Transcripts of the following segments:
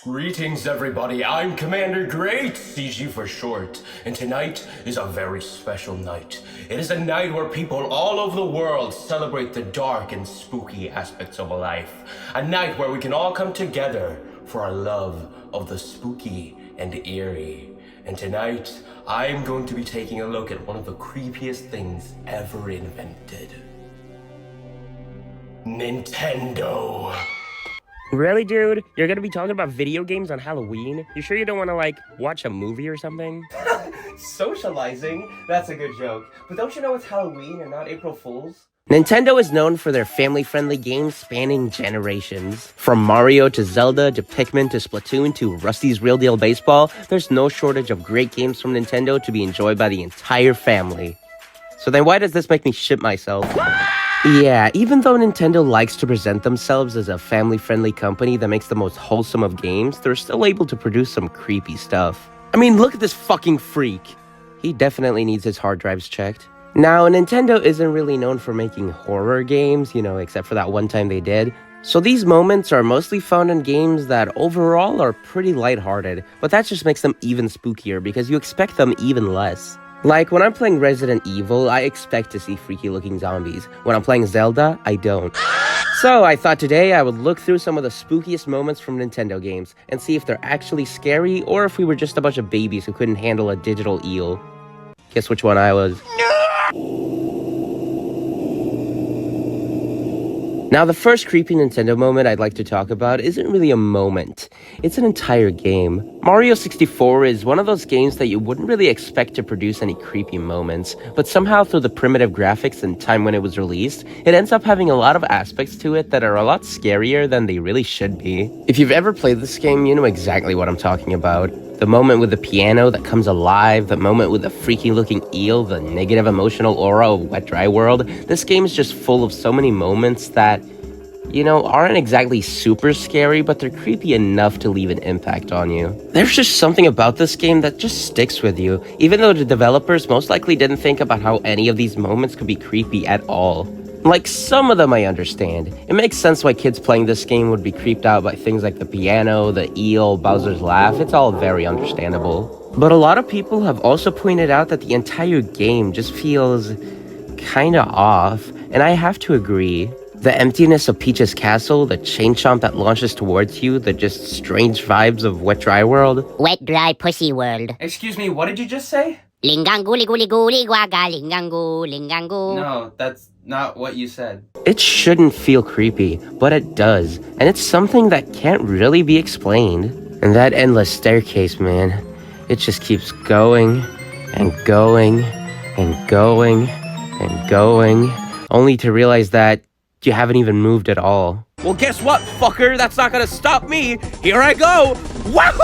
Greetings, everybody. I'm Commander Great, CG for short, and tonight is a very special night. It is a night where people all over the world celebrate the dark and spooky aspects of life. A night where we can all come together for our love of the spooky and eerie. And tonight, I'm going to be taking a look at one of the creepiest things ever invented. Nintendo. Really, dude? You're gonna be talking about video games on Halloween? You sure you don't want to, like, watch a movie or something? Socializing? That's a good joke. But don't you know it's Halloween and not April Fool's? Nintendo is known for their family-friendly games spanning generations. From Mario to Zelda to Pikmin to Splatoon to Rusty's Real Deal Baseball, there's no shortage of great games from Nintendo to be enjoyed by the entire family. So then why does this make me shit myself? Yeah, even though Nintendo likes to present themselves as a family-friendly company that makes the most wholesome of games, they're still able to produce some creepy stuff. I mean, look at this fucking freak. He definitely needs his hard drives checked. Now, Nintendo isn't really known for making horror games, except for that one time they did. So these moments are mostly found in games that overall are pretty lighthearted, but that just makes them even spookier because you expect them even less. Like, when I'm playing Resident Evil, I expect to see freaky-looking zombies. When I'm playing Zelda, I don't. So, I thought today I would look through some of the spookiest moments from Nintendo games and see if they're actually scary or if we were just a bunch of babies who couldn't handle a digital eel. Guess which one I was. Now, the first creepy Nintendo moment I'd like to talk about isn't really a moment. It's an entire game. Mario 64 is one of those games that you wouldn't really expect to produce any creepy moments, but somehow through the primitive graphics and time when it was released, it ends up having a lot of aspects to it that are a lot scarier than they really should be. If you've ever played this game, you know exactly what I'm talking about. The moment with the piano that comes alive, the moment with the freaky looking eel, the negative emotional aura of Wet Dry World. This game is just full of so many moments that, aren't exactly super scary, but they're creepy enough to leave an impact on you. There's just something about this game that just sticks with you, even though the developers most likely didn't think about how any of these moments could be creepy at all. Like, some of them I understand. It makes sense why kids playing this game would be creeped out by things like the piano, the eel, Bowser's laugh. It's all very understandable. But a lot of people have also pointed out that the entire game just feels kinda off, and I have to agree. The emptiness of Peach's castle, the chain chomp that launches towards you, the just strange vibes of Wet Dry World. Wet Dry Pussy World. Excuse me, what did you just say? Lingangu liguli guli guaga lingangu lingangu. No, that's not what you said. It shouldn't feel creepy, but it does, and it's something that can't really be explained. And that endless staircase, man, it just keeps going and going and going and going, only to realize that you haven't even moved at all. Well, guess what, fucker? That's not gonna stop me. Here I go. Wahoo!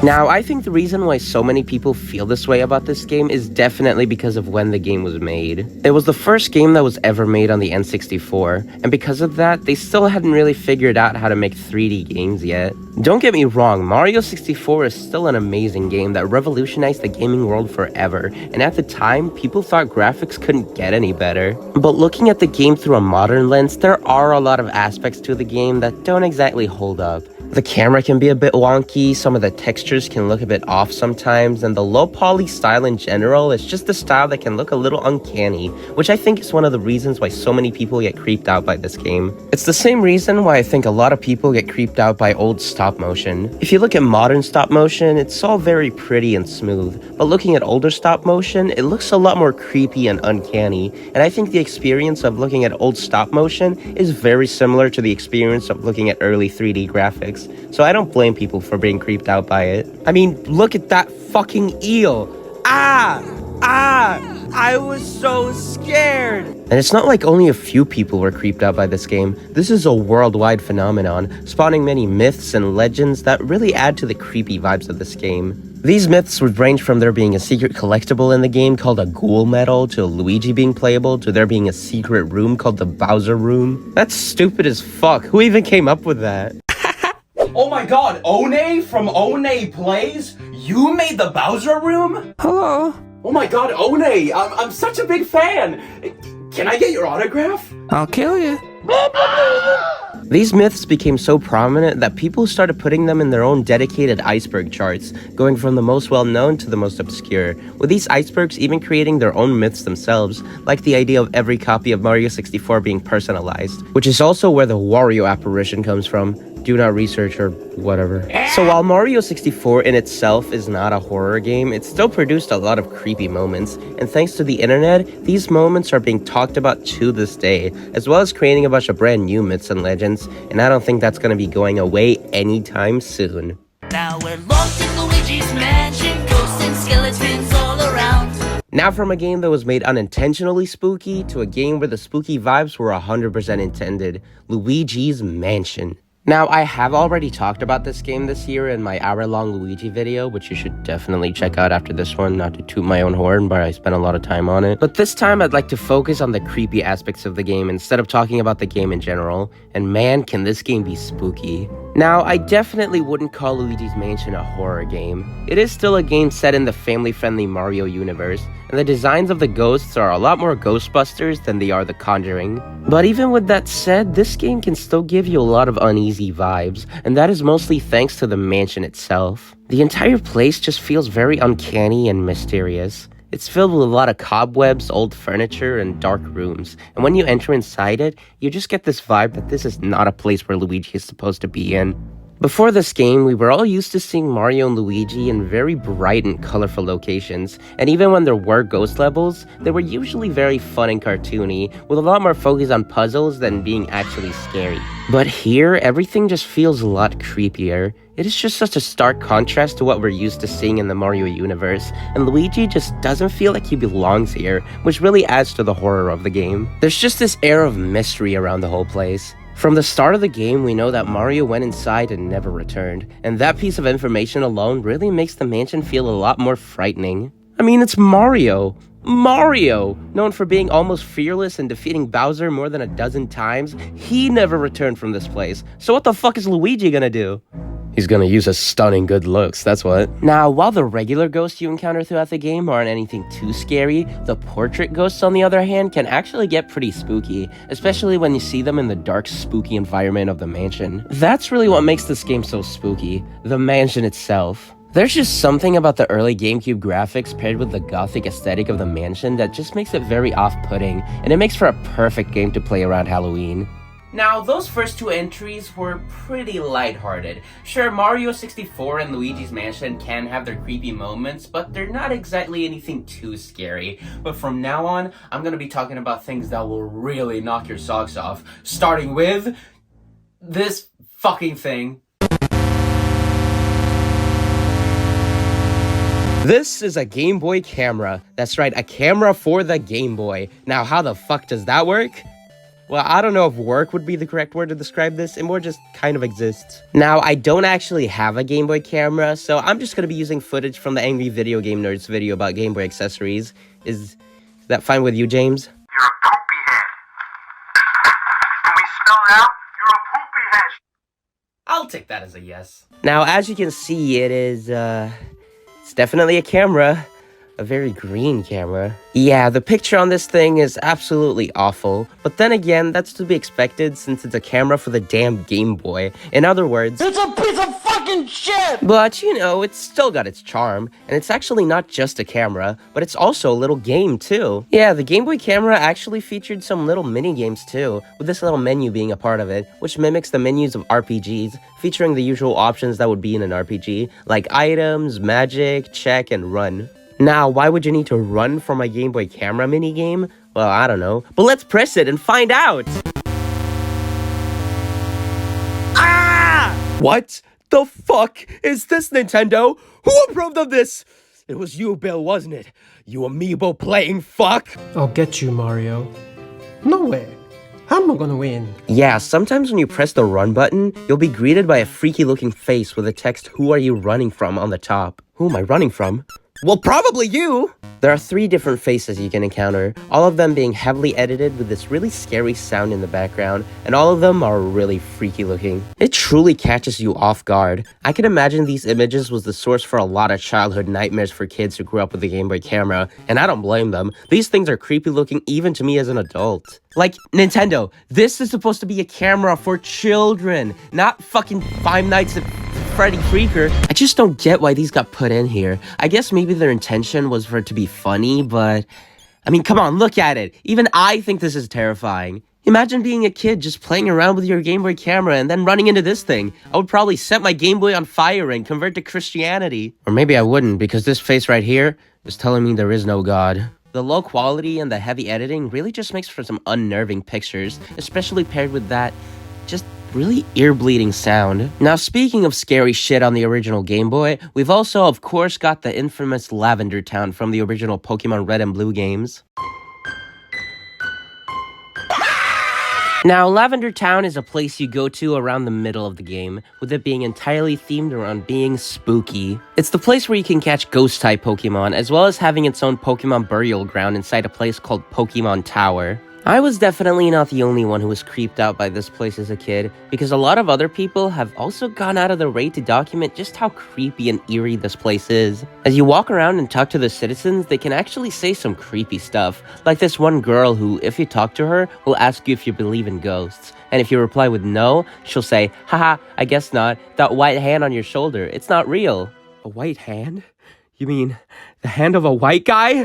Now, I think the reason why so many people feel this way about this game is definitely because of when the game was made. It was the first game that was ever made on the N64, and because of that, they still hadn't really figured out how to make 3D games yet. Don't get me wrong, Mario 64 is still an amazing game that revolutionized the gaming world forever, and at the time, people thought graphics couldn't get any better. But looking at the game through a modern lens, there are a lot of aspects to the game that don't exactly hold up. The camera can be a bit wonky, some of the textures can look a bit off sometimes, and the low poly style in general is just a style that can look a little uncanny, which I think is one of the reasons why so many people get creeped out by this game. It's the same reason why I think a lot of people get creeped out by old stop motion. If you look at modern stop motion, it's all very pretty and smooth, but looking at older stop motion, it looks a lot more creepy and uncanny, and I think the experience of looking at old stop motion is very similar to the experience of looking at early 3D graphics. So I don't blame people for being creeped out by it. I mean, look at that fucking eel. I was so scared. And it's not like only a few people were creeped out by this game. This is a worldwide phenomenon, spawning many myths and legends that really add to the creepy vibes of this game. These myths would range from there being a secret collectible in the game called a ghoul medal, to Luigi being playable, to there being a secret room called the Bowser Room. That's stupid as fuck. Who even came up with that? Oh my god, One from One Plays? You made the Bowser Room? Hello? Oh my god, One! I'm such a big fan! Can I get your autograph? I'll kill you. These myths became so prominent that people started putting them in their own dedicated iceberg charts, going from the most well-known to the most obscure, with these icebergs even creating their own myths themselves, like the idea of every copy of Mario 64 being personalized, which is also where the Wario apparition comes from. Do not research or whatever. So while Mario 64 in itself is not a horror game, it still produced a lot of creepy moments, and thanks to the internet, these moments are being talked about to this day, as well as creating a bunch of brand new myths and legends, and I don't think that's gonna be going away anytime soon. Now we're locked in Luigi's mansion, ghosts and skeletons all around. Now from a game that was made unintentionally spooky to a game where the spooky vibes were 100% intended, Luigi's Mansion. Now, I have already talked about this game this year in my hour-long Luigi video, which you should definitely check out after this one, not to toot my own horn, but I spent a lot of time on it. But this time, I'd like to focus on the creepy aspects of the game instead of talking about the game in general, and man, can this game be spooky. Now, I definitely wouldn't call Luigi's Mansion a horror game. It is still a game set in the family-friendly Mario universe, and the designs of the ghosts are a lot more Ghostbusters than they are The Conjuring. But even with that said, this game can still give you a lot of uneasy vibes, and that is mostly thanks to the mansion itself. The entire place just feels very uncanny and mysterious. It's filled with a lot of cobwebs, old furniture, and dark rooms, and when you enter inside it, you just get this vibe that this is not a place where Luigi is supposed to be in. Before this game, we were all used to seeing Mario and Luigi in very bright and colorful locations, and even when there were ghost levels, they were usually very fun and cartoony, with a lot more focus on puzzles than being actually scary. But here, everything just feels a lot creepier. It is just such a stark contrast to what we're used to seeing in the Mario universe, and Luigi just doesn't feel like he belongs here, which really adds to the horror of the game. There's just this air of mystery around the whole place. From the start of the game, we know that Mario went inside and never returned, and that piece of information alone really makes the mansion feel a lot more frightening. I mean, it's Mario! Mario! Known for being almost fearless and defeating Bowser more than a dozen times, he never returned from this place, so what the fuck is Luigi gonna do? He's gonna use his stunning good looks, that's what. Now, while the regular ghosts you encounter throughout the game aren't anything too scary, the portrait ghosts, on the other hand, can actually get pretty spooky, especially when you see them in the dark, spooky environment of the mansion. That's really what makes this game so spooky, the mansion itself. There's just something about the early GameCube graphics paired with the gothic aesthetic of the mansion that just makes it very off-putting, and it makes for a perfect game to play around Halloween. Now, those first two entries were pretty lighthearted. Sure, Mario 64 and Luigi's Mansion can have their creepy moments, but they're not exactly anything too scary. But from now on, I'm gonna be talking about things that will really knock your socks off, starting with this fucking thing. This is a Game Boy camera. That's right, a camera for the Game Boy. Now, how the fuck does that work? Well, I don't know if work would be the correct word to describe this, it more just kind of exists. Now, I don't actually have a Game Boy camera, so I'm just gonna be using footage from the Angry Video Game Nerds video about Game Boy accessories. Is that fine with you, James? You're a poopy head. Can we spell it out? You're a poopy head. I'll take that as a yes. Now, as you can see, it's definitely a camera. A very green camera. Yeah, the picture on this thing is absolutely awful, but then again, that's to be expected since it's a camera for the damn Game Boy. In other words, it's a piece of fucking shit! But, you know, it's still got its charm, and it's actually not just a camera, but it's also a little game too. Yeah, the Game Boy camera actually featured some little mini games too, with this little menu being a part of it, which mimics the menus of RPGs, featuring the usual options that would be in an RPG, like items, magic, check, and run. Now, why would you need to run from a Game Boy camera minigame? Well, I don't know. But let's press it and find out! Ah! What the fuck is this, Nintendo? Who approved of this? It was you, Bill, wasn't it? You amiibo playing fuck! I'll get you, Mario. No way. I'm not gonna win. Yeah, sometimes when you press the run button, you'll be greeted by a freaky looking face with the text, "Who are you running from?" on the top. Who am I running from? Well, probably you! There are 3 different faces you can encounter, all of them being heavily edited with this really scary sound in the background, and all of them are really freaky looking. It truly catches you off guard. I can imagine these images was the source for a lot of childhood nightmares for kids who grew up with a Game Boy camera, and I don't blame them. These things are creepy looking even to me as an adult. Like, Nintendo, this is supposed to be a camera for children, not fucking Five Nights at Freddy Creeker. I just don't get why these got put in here. I guess maybe their intention was for it to be funny, but I mean, come on, look at it. Even I think this is terrifying. Imagine being a kid just playing around with your Game Boy camera and then running into this thing. I would probably set my Game Boy on fire and convert to Christianity. Or maybe I wouldn't, because this face right here is telling me there is no God. The low quality and the heavy editing really just makes for some unnerving pictures, especially paired with that just really ear-bleeding sound. Now, speaking of scary shit on the original Game Boy, we've also, of course, got the infamous Lavender Town from the original Pokemon Red and Blue games. Now, Lavender Town is a place you go to around the middle of the game, with it being entirely themed around being spooky. It's the place where you can catch ghost-type Pokemon, as well as having its own Pokemon burial ground inside a place called Pokemon Tower. I was definitely not the only one who was creeped out by this place as a kid, because a lot of other people have also gone out of their way to document just how creepy and eerie this place is. As you walk around and talk to the citizens, they can actually say some creepy stuff, like this one girl who, if you talk to her, will ask you if you believe in ghosts. And if you reply with no, she'll say, haha, I guess not, that white hand on your shoulder, it's not real. A white hand? You mean the hand of a white guy?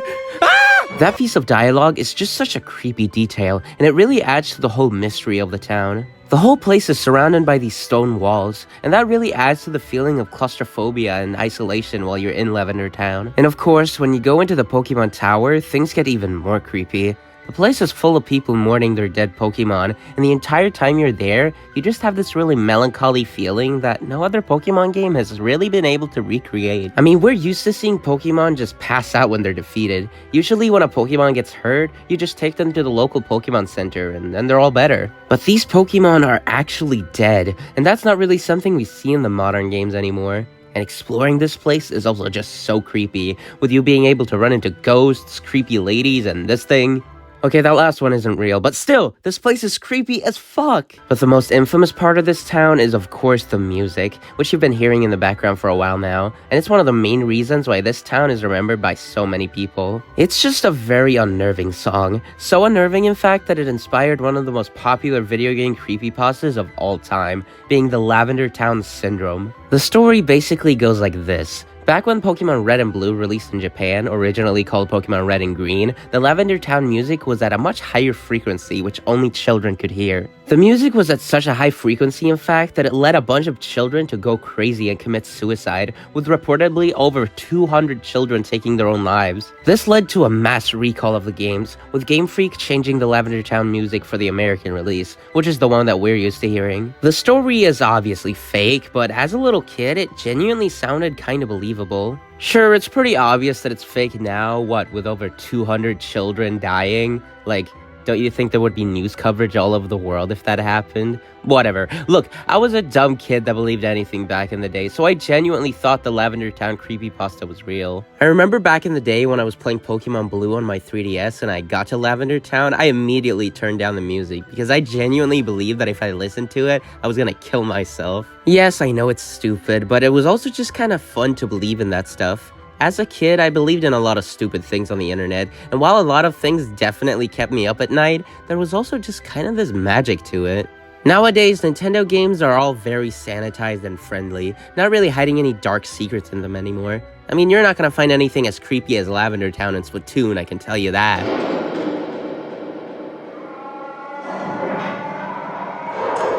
That piece of dialogue is just such a creepy detail, and it really adds to the whole mystery of the town. The whole place is surrounded by these stone walls, and that really adds to the feeling of claustrophobia and isolation while you're in Lavender Town. And of course, when you go into the Pokemon Tower, things get even more creepy. The place is full of people mourning their dead Pokemon, and the entire time you're there, you just have this really melancholy feeling that no other Pokemon game has really been able to recreate. I mean, we're used to seeing Pokemon just pass out when they're defeated. Usually when a Pokemon gets hurt, you just take them to the local Pokemon Center, and then they're all better. But these Pokemon are actually dead, and that's not really something we see in the modern games anymore. And exploring this place is also just so creepy, with you being able to run into ghosts, creepy ladies, and this thing. Okay, that last one isn't real, but still, this place is creepy as fuck! But the most infamous part of this town is of course the music, which you've been hearing in the background for a while now, and it's one of the main reasons why this town is remembered by so many people. It's just a very unnerving song, so unnerving in fact that it inspired one of the most popular video game creepypastas of all time, being the Lavender Town Syndrome. The story basically goes like this. Back when Pokemon Red and Blue released in Japan, originally called Pokemon Red and Green, the Lavender Town music was at a much higher frequency which only children could hear. The music was at such a high frequency in fact that it led a bunch of children to go crazy and commit suicide, with reportedly over 200 children taking their own lives. This led to a mass recall of the games, with Game Freak changing the Lavender Town music for the American release, which is the one that we're used to hearing. The story is obviously fake, but as a little kid, it genuinely sounded kinda believable. Sure, it's pretty obvious that it's fake now, with over 200 children dying? Like, don't you think there would be news coverage all over the world if that happened? Whatever. Look, I was a dumb kid that believed anything back in the day, so I genuinely thought the Lavender Town creepypasta was real. I remember back in the day when I was playing Pokemon Blue on my 3DS and I got to Lavender Town, I immediately turned down the music because I genuinely believed that if I listened to it, I was gonna kill myself. Yes, I know it's stupid, but it was also just kind of fun to believe in that stuff. As a kid, I believed in a lot of stupid things on the internet, and while a lot of things definitely kept me up at night, there was also just kind of this magic to it. Nowadays, Nintendo games are all very sanitized and friendly, not really hiding any dark secrets in them anymore. I mean, you're not gonna find anything as creepy as Lavender Town in Splatoon, I can tell you that.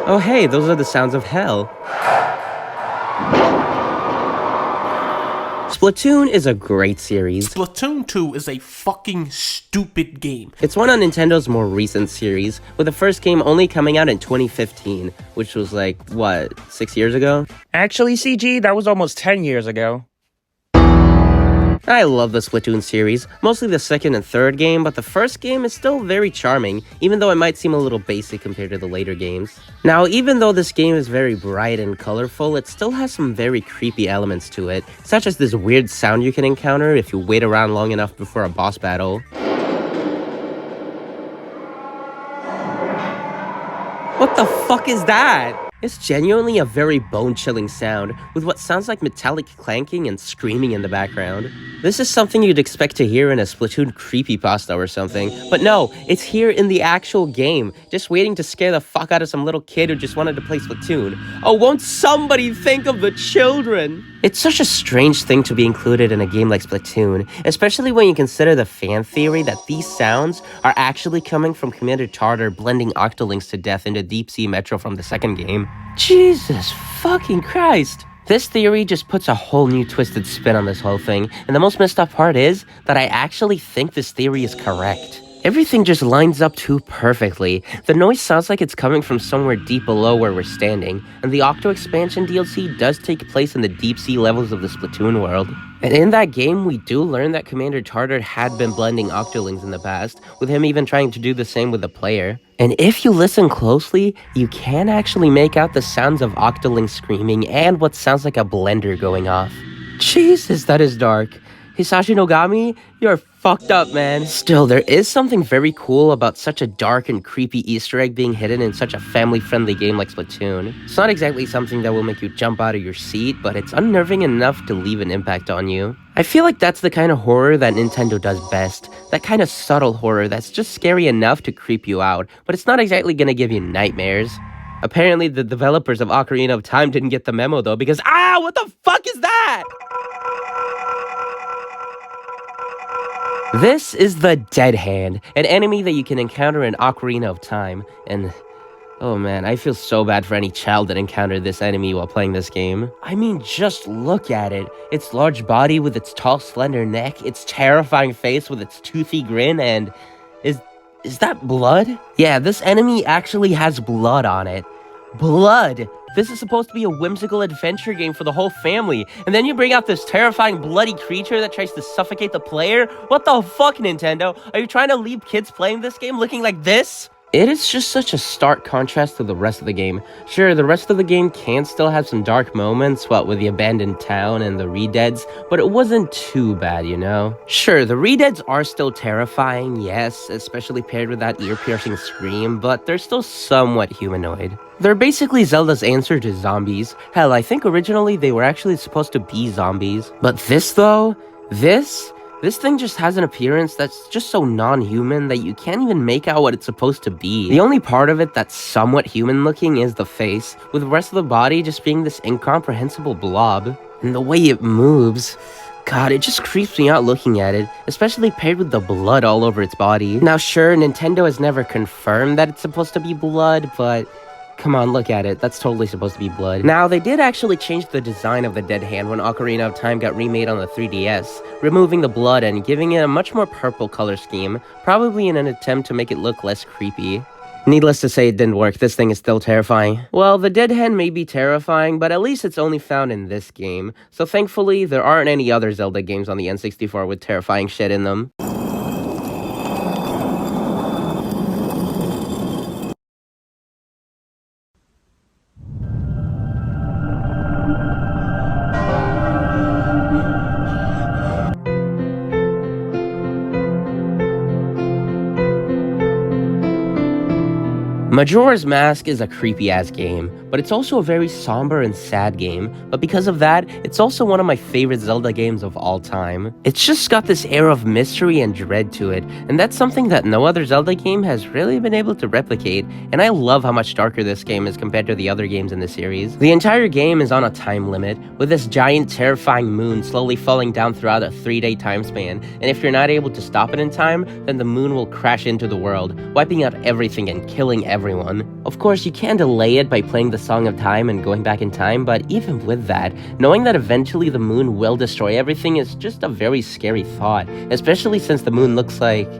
Oh hey, those are the sounds of hell. Splatoon is a great series. Splatoon 2 is a fucking stupid game. It's one of Nintendo's more recent series, with the first game only coming out in 2015, which was like, 6 years ago? Actually, CG, that was almost 10 years ago. I love the Splatoon series, mostly the second and third game, but the first game is still very charming, even though it might seem a little basic compared to the later games. Now, even though this game is very bright and colorful, it still has some very creepy elements to it, such as this weird sound you can encounter if you wait around long enough before a boss battle. What the fuck is that? It's genuinely a very bone-chilling sound, with what sounds like metallic clanking and screaming in the background. This is something you'd expect to hear in a Splatoon creepypasta or something, but no, it's here in the actual game, just waiting to scare the fuck out of some little kid who just wanted to play Splatoon. Oh, won't somebody think of the children? It's such a strange thing to be included in a game like Splatoon, especially when you consider the fan theory that these sounds are actually coming from Commander Tartar blending Octolinks to death into Deep Sea Metro from the second game. Jesus fucking Christ! This theory just puts a whole new twisted spin on this whole thing, and the most messed up part is that I actually think this theory is correct. Everything just lines up too perfectly. The noise sounds like it's coming from somewhere deep below where we're standing, and the Octo expansion DLC does take place in the deep sea levels of the Splatoon world. And in that game, we do learn that Commander Tartar had been blending Octolings in the past, with him even trying to do the same with the player. And if you listen closely, you can actually make out the sounds of Octolings screaming and what sounds like a blender going off. Jesus, that is dark. Hisashi Nogami, you're fucked up, man. Still, there is something very cool about such a dark and creepy Easter egg being hidden in such a family-friendly game like Splatoon. It's not exactly something that will make you jump out of your seat, but it's unnerving enough to leave an impact on you. I feel like that's the kind of horror that Nintendo does best. That kind of subtle horror that's just scary enough to creep you out, but it's not exactly gonna give you nightmares. Apparently, the developers of Ocarina of Time didn't get the memo though, because what the fuck is that? This is the Dead Hand, an enemy that you can encounter in Ocarina of Time, and oh man, I feel so bad for any child that encountered this enemy while playing this game. I mean, just look at it. Its large body with its tall, slender neck, its terrifying face with its toothy grin, and is that blood? Yeah, this enemy actually has blood on it. Blood! This is supposed to be a whimsical adventure game for the whole family, and then you bring out this terrifying bloody creature that tries to suffocate the player? What the fuck, Nintendo? Are you trying to leave kids playing this game looking like this? It is just such a stark contrast to the rest of the game. Sure, the rest of the game can still have some dark moments, with the abandoned town and the Redeads, but it wasn't too bad, you know? Sure, the Redeads are still terrifying, yes, especially paired with that ear-piercing scream, but they're still somewhat humanoid. They're basically Zelda's answer to zombies. Hell, I think originally they were actually supposed to be zombies. But this though, this thing just has an appearance that's just so non-human that you can't even make out what it's supposed to be. The only part of it that's somewhat human-looking is the face, with the rest of the body just being this incomprehensible blob. And the way it moves, God, it just creeps me out looking at it, especially paired with the blood all over its body. Now sure, Nintendo has never confirmed that it's supposed to be blood, but come on, look at it. That's totally supposed to be blood. Now, they did actually change the design of the Dead Hand when Ocarina of Time got remade on the 3DS, removing the blood and giving it a much more purple color scheme, probably in an attempt to make it look less creepy. Needless to say, it didn't work. This thing is still terrifying. Well, the Dead Hand may be terrifying, but at least it's only found in this game. So thankfully, there aren't any other Zelda games on the N64 with terrifying shit in them. Majora's Mask is a creepy-ass game, but it's also a very somber and sad game, but because of that, it's also one of my favorite Zelda games of all time. It's just got this air of mystery and dread to it, and that's something that no other Zelda game has really been able to replicate, and I love how much darker this game is compared to the other games in the series. The entire game is on a time limit, with this giant terrifying moon slowly falling down throughout a 3-day time span, and if you're not able to stop it in time, then the moon will crash into the world, wiping out everything and killing everyone. Of course, you can delay it by playing the Song of Time and going back in time, but even with that, knowing that eventually the moon will destroy everything is just a very scary thought, especially since the moon looks like,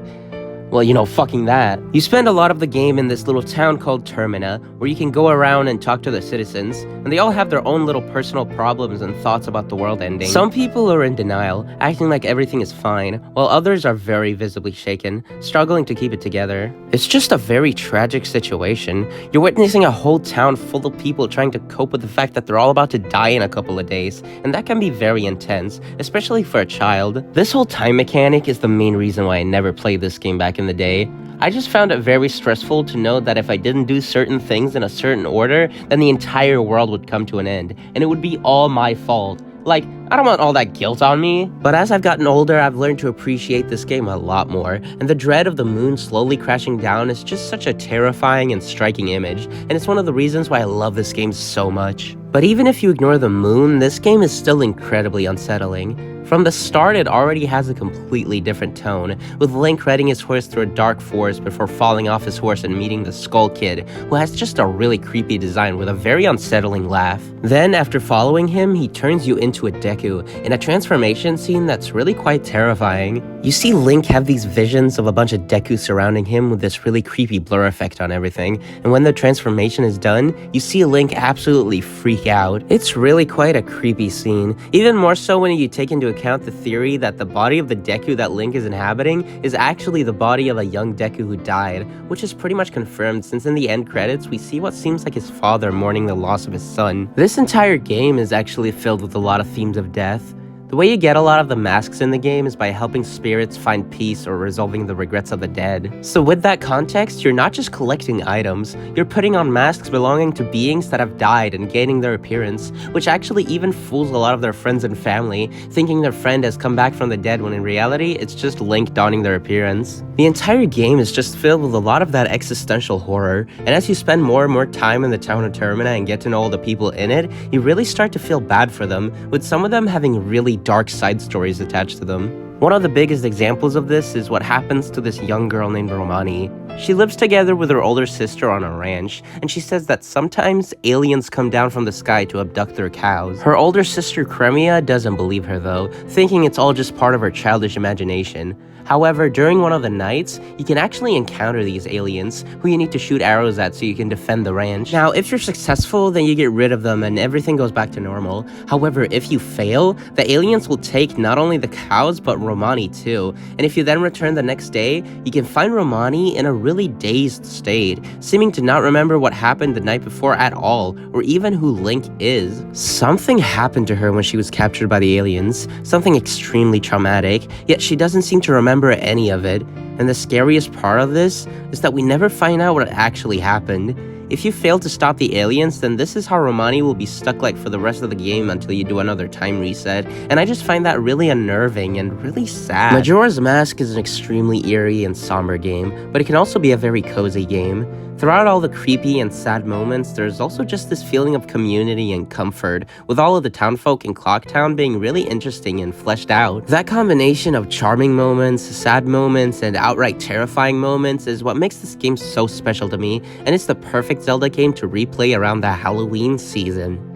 Well, you know, fucking that. You spend a lot of the game in this little town called Termina, where you can go around and talk to the citizens, and they all have their own little personal problems and thoughts about the world ending. Some people are in denial, acting like everything is fine, while others are very visibly shaken, struggling to keep it together. It's just a very tragic situation. You're witnessing a whole town full of people trying to cope with the fact that they're all about to die in a couple of days, and that can be very intense, especially for a child. This whole time mechanic is the main reason why I never played this game back in the day. I just found it very stressful to know that if I didn't do certain things in a certain order, then the entire world would come to an end, and it would be all my fault. Like, I don't want all that guilt on me. But as I've gotten older, I've learned to appreciate this game a lot more, and the dread of the moon slowly crashing down is just such a terrifying and striking image, and it's one of the reasons why I love this game so much. But even if you ignore the moon, this game is still incredibly unsettling. From the start, it already has a completely different tone, with Link riding his horse through a dark forest before falling off his horse and meeting the Skull Kid, who has just a really creepy design with a very unsettling laugh. Then, after following him, he turns you into a Deku, in a transformation scene that's really quite terrifying. You see Link have these visions of a bunch of Deku surrounding him with this really creepy blur effect on everything, and when the transformation is done, you see Link absolutely freak out. It's really quite a creepy scene, even more so when you take into account the theory that the body of the Deku that Link is inhabiting is actually the body of a young Deku who died, which is pretty much confirmed since in the end credits we see what seems like his father mourning the loss of his son. This entire game is actually filled with a lot of themes of death. The way you get a lot of the masks in the game is by helping spirits find peace or resolving the regrets of the dead. So with that context, you're not just collecting items, you're putting on masks belonging to beings that have died and gaining their appearance, which actually even fools a lot of their friends and family, thinking their friend has come back from the dead when in reality, it's just Link donning their appearance. The entire game is just filled with a lot of that existential horror, and as you spend more and more time in the town of Termina and get to know all the people in it, you really start to feel bad for them, with some of them having really dark side stories attached to them. One of the biggest examples of this is what happens to this young girl named Romani. She lives together with her older sister on a ranch, and she says that sometimes aliens come down from the sky to abduct their cows. Her older sister Cremia doesn't believe her though, thinking it's all just part of her childish imagination. However, during one of the nights, you can actually encounter these aliens, who you need to shoot arrows at so you can defend the ranch. Now, if you're successful, then you get rid of them and everything goes back to normal. However, if you fail, the aliens will take not only the cows, but Romani too. And if you then return the next day, you can find Romani in a really dazed state, seeming to not remember what happened the night before at all, or even who Link is. Something happened to her when she was captured by the aliens, something extremely traumatic, yet she doesn't seem to remember any of it, and the scariest part of this is that we never find out what actually happened. If you fail to stop the aliens, then this is how Romani will be stuck like for the rest of the game until you do another time reset, and I just find that really unnerving and really sad. Majora's Mask is an extremely eerie and somber game, but it can also be a very cozy game. Throughout all the creepy and sad moments, there's also just this feeling of community and comfort, with all of the townfolk in Clocktown being really interesting and fleshed out. That combination of charming moments, sad moments, and outright terrifying moments is what makes this game so special to me, and it's the perfect Zelda game to replay around the Halloween season.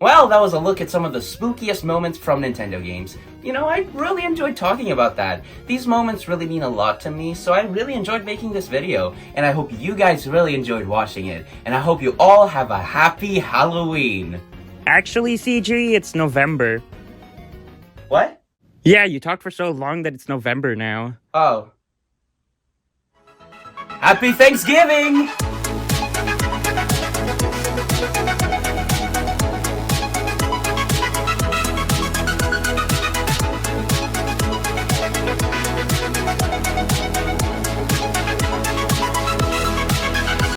Well, that was a look at some of the spookiest moments from Nintendo games. You know, I really enjoyed talking about that. These moments really mean a lot to me, so I really enjoyed making this video, and I hope you guys really enjoyed watching it, and I hope you all have a happy Halloween! Actually, CG, it's November. What? Yeah, you talked for so long that it's November now. Oh. Happy Thanksgiving!